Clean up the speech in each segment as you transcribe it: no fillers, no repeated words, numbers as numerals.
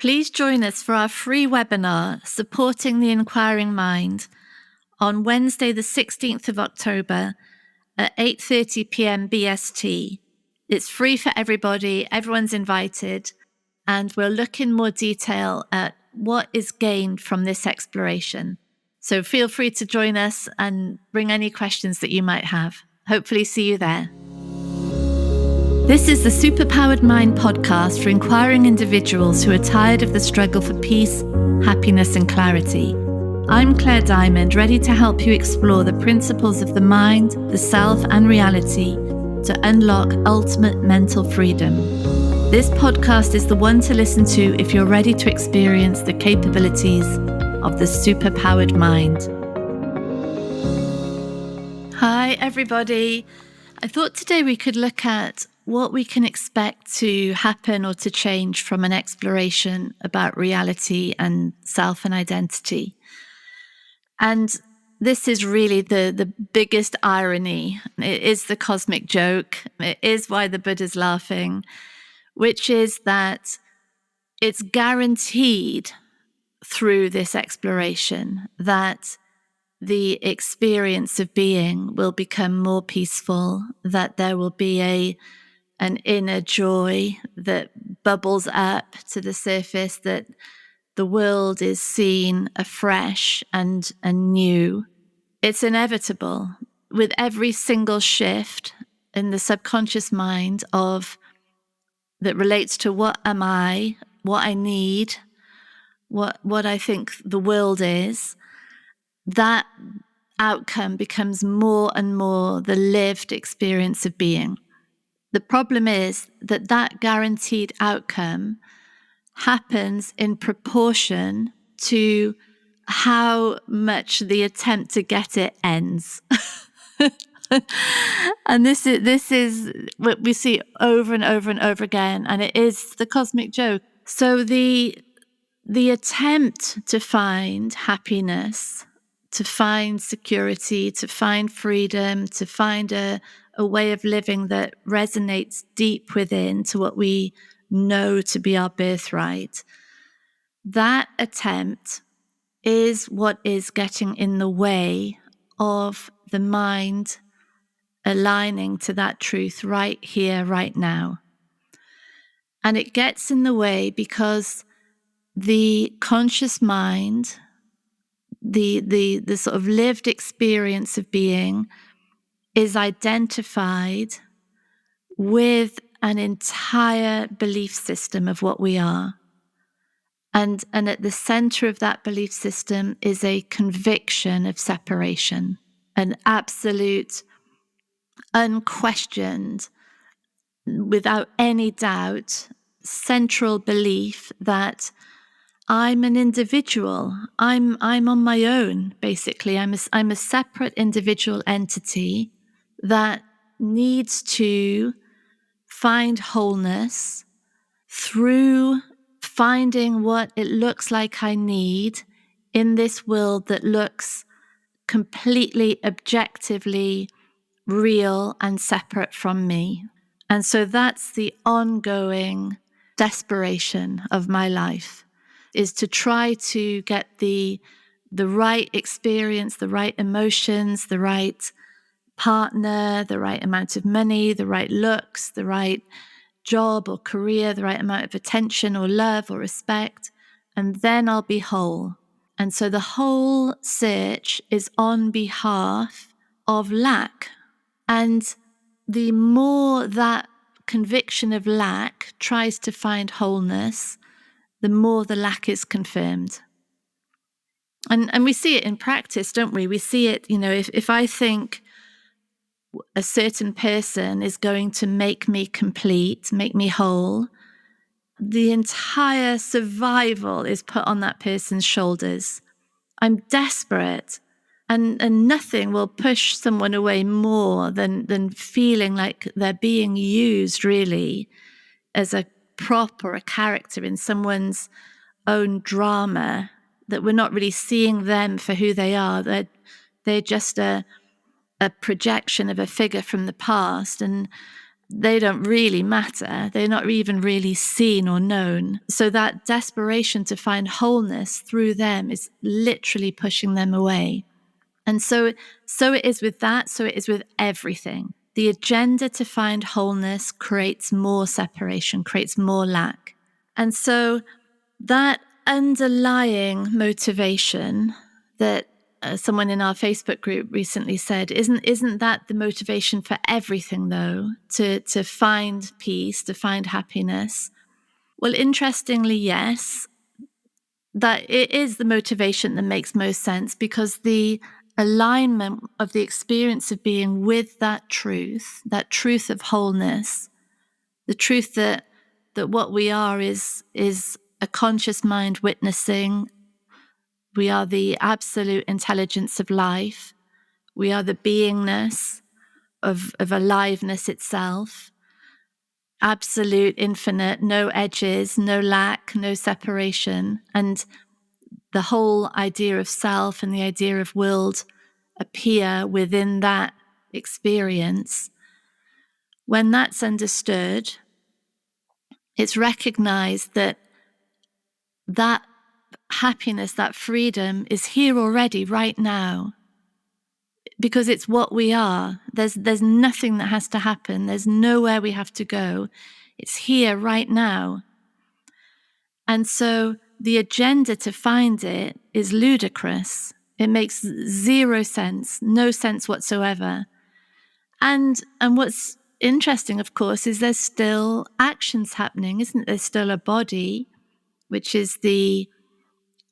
Please join us for our free webinar, Supporting the Inquiring Mind, on Wednesday, the 16th of October at 8:30 p.m. BST. It's free for everybody, everyone's invited, and we'll look in more detail at what is gained from this exploration. So feel free to join us and bring any questions that you might have. Hopefully see you there. This is the Superpowered Mind podcast for inquiring individuals who are tired of the struggle for peace, happiness, and clarity. I'm Claire Diamond, ready to help you explore the principles of the mind, the self, and reality to unlock ultimate mental freedom. This podcast is the one to listen to if you're ready to experience the capabilities of the superpowered mind. Hi, everybody. I thought today we could look at what we can expect to happen or to change from an exploration about reality and self and identity. And this is really the biggest irony. It is the cosmic joke. It is why the Buddha's laughing, which is that it's guaranteed through this exploration that the experience of being will become more peaceful, that there will be an inner joy that bubbles up to the surface, that the world is seen afresh and anew. It's inevitable with every single shift in the subconscious mind that relates to what am I, what I need, what I think the world is. That outcome becomes more and more the lived experience of being. The problem is that guaranteed outcome happens in proportion to how much the attempt to get it ends. And this is what we see over and over and over again, and it is the cosmic joke. So the attempt to find happiness, to find security, to find freedom, to find a way of living that resonates deep within to what we know to be our birthright, that attempt is what is getting in the way of the mind aligning to that truth right here, right now. And it gets in the way because the conscious mind, the sort of lived experience of being, is identified with an entire belief system of what we are. And at the center of that belief system is a conviction of separation, an absolute, unquestioned, without any doubt, central belief that I'm an individual. I'm on my own, basically. I'm a separate individual entity that needs to find wholeness through finding what it looks like I need in this world that looks completely objectively real and separate from me. And so that's the ongoing desperation of my life, is to try to get the right experience, the right emotions, the right partner, the right amount of money, the right looks, the right job or career, the right amount of attention or love or respect, and then I'll be whole. And so the whole search is on behalf of lack. And the more that conviction of lack tries to find wholeness, the more the lack is confirmed. And we see it in practice, don't we? We see it, if I think a certain person is going to make me complete, make me whole, the entire survival is put on that person's shoulders. I'm desperate, and nothing will push someone away more than feeling like they're being used really as a prop or a character in someone's own drama, that we're not really seeing them for who they are. They're just a projection of a figure from the past. And they don't really matter. They're not even really seen or known. So that desperation to find wholeness through them is literally pushing them away. And so it is with that. So it is with everything. The agenda to find wholeness creates more separation, creates more lack. And so that underlying motivation that someone in our Facebook group recently said, isn't that the motivation for everything, though, to find peace, to find happiness? Well, interestingly, yes, that it is the motivation that makes most sense, because the alignment of the experience of being with that truth of wholeness, the truth that what we are is a conscious mind witnessing. We are the absolute intelligence of life. We are the beingness of aliveness itself. Absolute, infinite, no edges, no lack, no separation. And the whole idea of self and the idea of world appear within that experience. When that's understood, it's recognized that happiness, that freedom is here already right now, because it's what we are. There's nothing that has to happen. There's nowhere we have to go. It's here right now. And so the agenda to find it is ludicrous. It makes zero sense, no sense whatsoever. And what's interesting, of course, is there's still actions happening, isn't there? There's still a body, which is the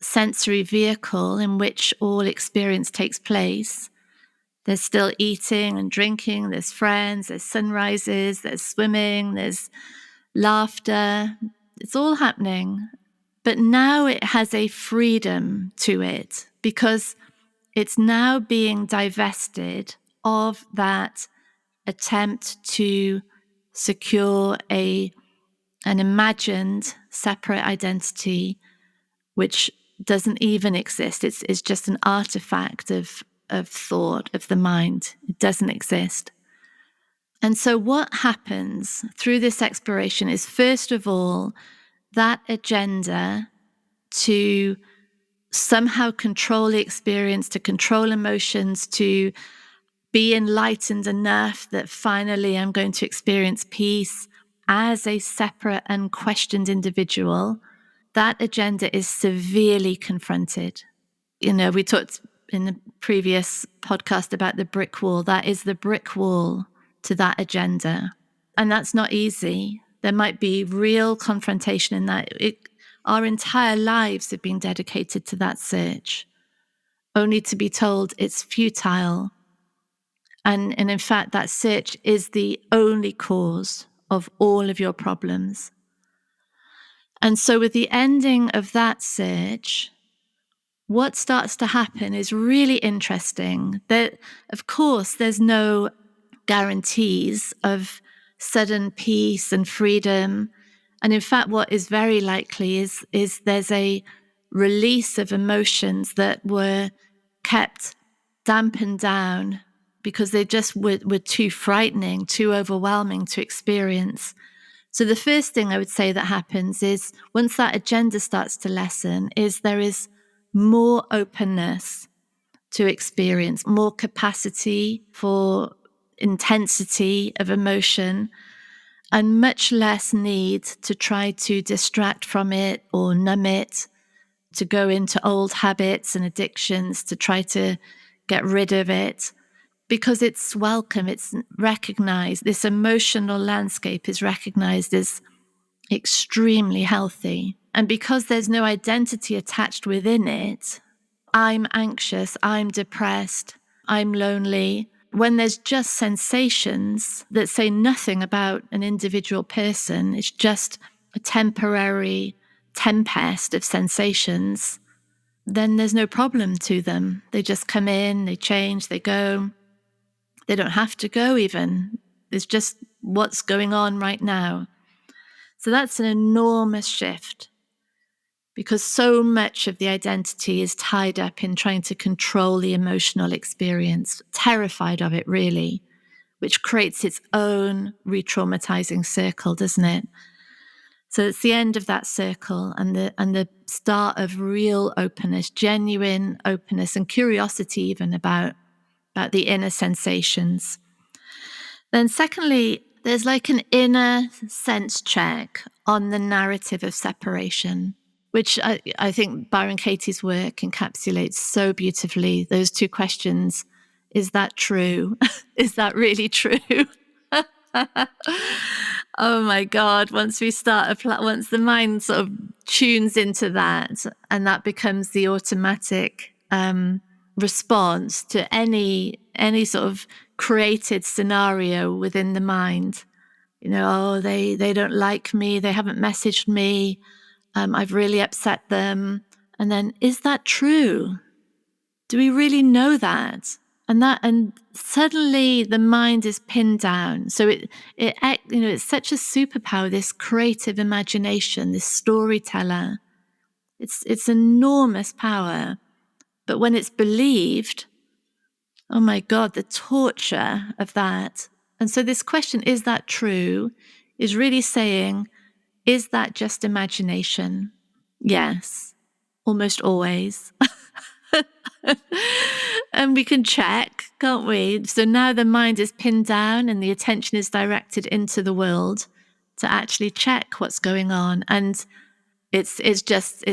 sensory vehicle in which all experience takes place. There's still eating and drinking, there's friends, there's sunrises, there's swimming, there's laughter. It's all happening. But now it has a freedom to it, because it's now being divested of that attempt to secure an imagined separate identity, which doesn't even exist. It's just an artifact of thought, of the mind. It doesn't exist. And so what happens through this exploration is, first of all, that agenda to somehow control the experience, to control emotions, to be enlightened enough that finally I'm going to experience peace as a separate, unquestioned individual. That agenda is severely confronted. We talked in the previous podcast about the brick wall. That is the brick wall to that agenda. And that's not easy. There might be real confrontation in that. Our entire lives have been dedicated to that search, only to be told it's futile. And in fact, that search is the only cause of all of your problems. And so with the ending of that search, what starts to happen is really interesting. That, of course, there's no guarantees of sudden peace and freedom. And in fact, what is very likely is there's a release of emotions that were kept dampened down because they just were too frightening, too overwhelming to experience. So the first thing I would say that happens is, once that agenda starts to lessen, is there is more openness to experience, more capacity for intensity of emotion, and much less need to try to distract from it or numb it, to go into old habits and addictions to try to get rid of it, because it's welcome, it's recognized. This emotional landscape is recognized as extremely healthy. And because there's no identity attached within it, I'm anxious, I'm depressed, I'm lonely. When there's just sensations that say nothing about an individual person, it's just a temporary tempest of sensations, then there's no problem to them. They just come in, they change, they go. They don't have to go even. It's just what's going on right now. So that's an enormous shift, because so much of the identity is tied up in trying to control the emotional experience, terrified of it really, which creates its own re-traumatizing circle, doesn't it? So it's the end of that circle and the start of real openness, genuine openness and curiosity even about the inner sensations. Then secondly, there's like an inner sense check on the narrative of separation, which I think Byron Katie's work encapsulates so beautifully. Those two questions. Is that true? Is that really true? Oh my God. Once we start, once the mind sort of tunes into that, and that becomes the automatic response to any sort of created scenario within the mind. Oh, they don't like me. They haven't messaged me. I've really upset them. And then, is that true? Do we really know that? And suddenly the mind is pinned down. So it's such a superpower, this creative imagination, this storyteller. It's enormous power. But when it's believed, oh my God, the torture of that. And so this question, is that true, is really saying, is that just imagination? Yes, almost always. And we can check, can't we? So now the mind is pinned down and the attention is directed into the world to actually check what's going on. And it's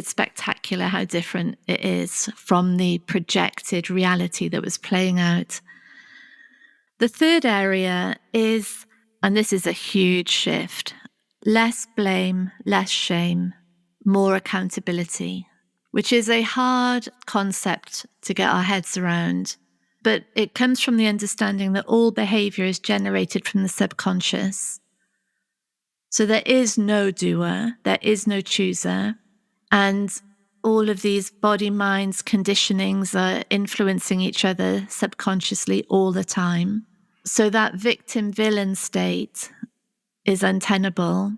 spectacular how different it is from the projected reality that was playing out. The third area is, and this is a huge shift, less blame, less shame, more accountability, which is a hard concept to get our heads around. But it comes from the understanding that all behavior is generated from the subconscious. So there is no doer, there is no chooser. And all of these body, minds, conditionings are influencing each other subconsciously all the time. So that victim-villain state is untenable.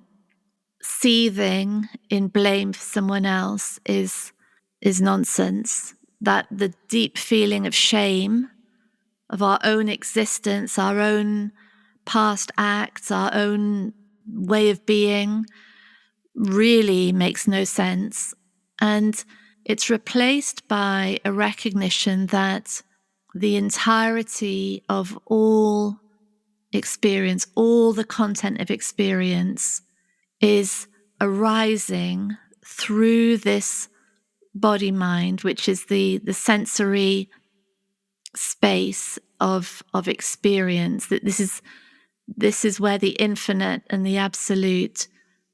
Seething in blame for someone else is nonsense. That the deep feeling of shame of our own existence, our own past acts, our own way of being really makes no sense. And it's replaced by a recognition that the entirety of all experience, all the content of experience is arising through this body mind, which is the sensory space of experience. That this is where the infinite and the absolute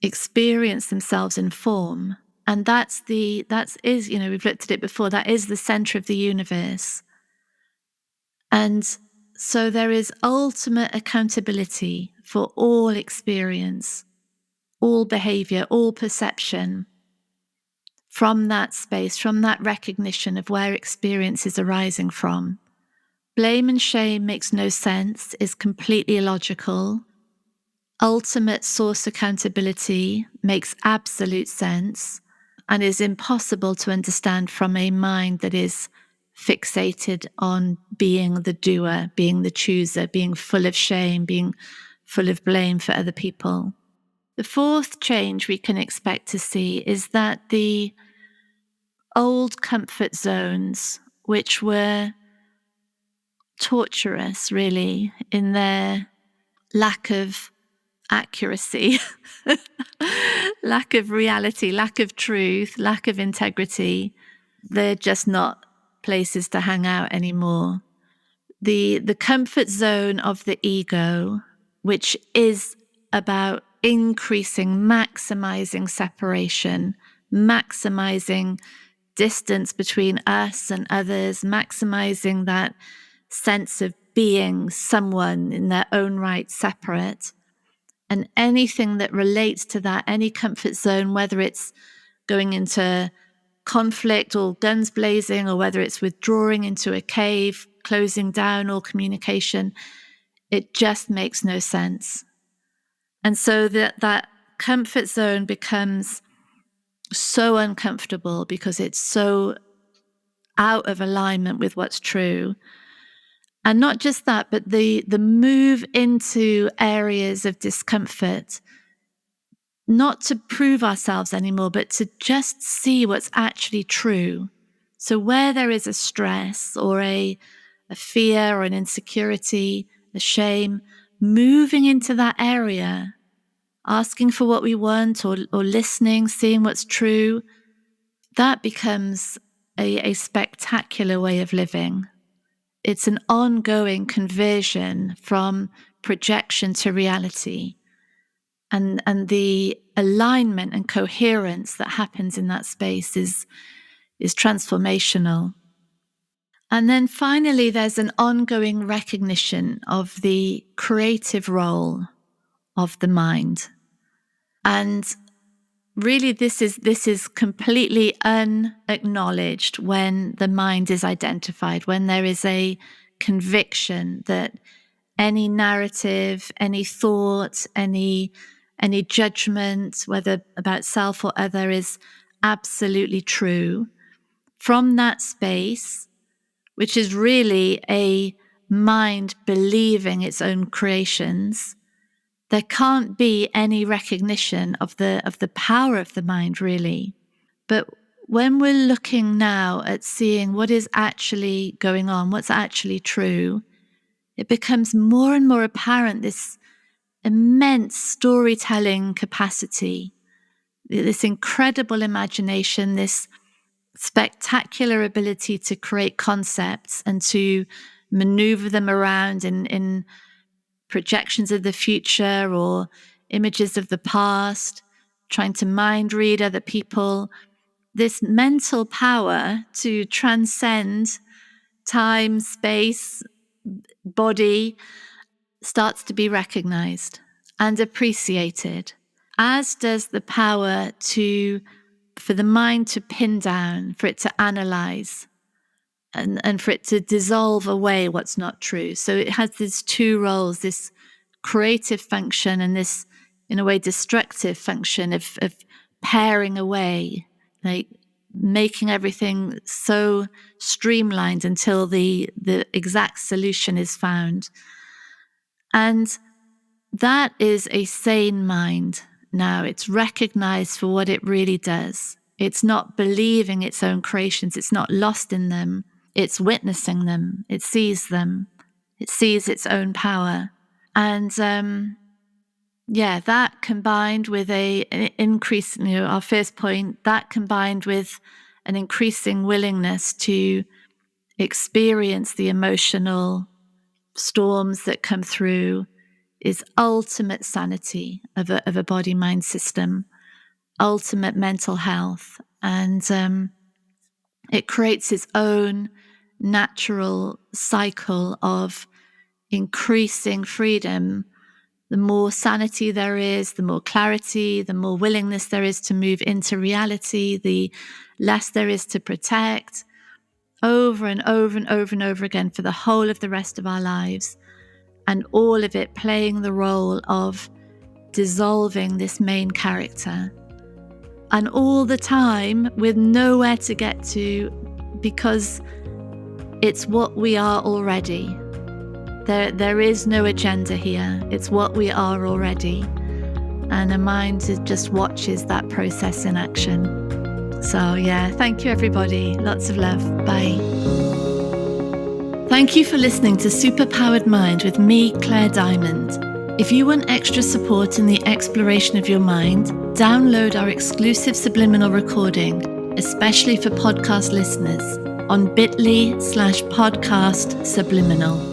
experience themselves in form. And that is, we've looked at it before, that is the center of the universe. And so there is ultimate accountability for all experience, all behavior, all perception from that space, from that recognition of where experience is arising from. Blame and shame makes no sense, is completely illogical. Ultimate source accountability makes absolute sense and is impossible to understand from a mind that is fixated on being the doer, being the chooser, being full of shame, being full of blame for other people. The fourth change we can expect to see is that the old comfort zones, which were torturous really in their lack of accuracy, lack of reality, lack of truth, lack of integrity, they're just not places to hang out anymore. The comfort zone of the ego, which is about increasing, maximizing separation, maximizing distance between us and others, maximizing that sense of being someone in their own right separate. And anything that relates to that, any comfort zone, whether it's going into conflict or guns blazing, or whether it's withdrawing into a cave, closing down all communication, it just makes no sense. And so that comfort zone becomes so uncomfortable because it's so out of alignment with what's true. And not just that, but the move into areas of discomfort, not to prove ourselves anymore, but to just see what's actually true. So where there is a stress or a fear or an insecurity, a shame, moving into that area, asking for what we want or listening, seeing what's true, that becomes a spectacular way of living. It's an ongoing conversion from projection to reality. And the alignment and coherence that happens in that space is transformational. And then finally, there's an ongoing recognition of the creative role of the mind. And really, this is completely unacknowledged when the mind is identified, when there is a conviction that any narrative, any thought, any judgment, whether about self or other, is absolutely true. From that space, which is really a mind believing its own creations, there can't be any recognition of the power of the mind, really. But when we're looking now at seeing what is actually going on, what's actually true, it becomes more and more apparent, this immense storytelling capacity, this incredible imagination, this spectacular ability to create concepts and to maneuver them around in projections of the future or images of the past, trying to mind read other people. This mental power to transcend time, space, body starts to be recognized and appreciated, as does the power for the mind to pin down, for it to analyze, and for it to dissolve away what's not true. So it has these two roles, this creative function and this, in a way, destructive function of paring away, like making everything so streamlined until the exact solution is found. And that is a sane mind now. It's recognized for what it really does. It's not believing its own creations. It's not lost in them. It's witnessing them. It sees them. It sees its own power. And that combined with an increase, our first point, that combined with an increasing willingness to experience the emotional storms that come through, is ultimate sanity of a body-mind system, ultimate mental health. And it creates its own natural cycle of increasing freedom. The more sanity there is, the more clarity, the more willingness there is to move into reality, the less there is to protect, over and over and over and over again for the whole of the rest of our lives. And all of it playing the role of dissolving this main character. And all the time with nowhere to get to, because it's what we are already. There is no agenda here. It's what we are already. And a mind just watches that process in action. So thank you everybody. Lots of love. Bye. Thank you for listening to Superpowered Mind with me, Claire Diamond. If you want extra support in the exploration of your mind, download our exclusive subliminal recording, especially for podcast listeners, on bit.ly/podcast subliminal.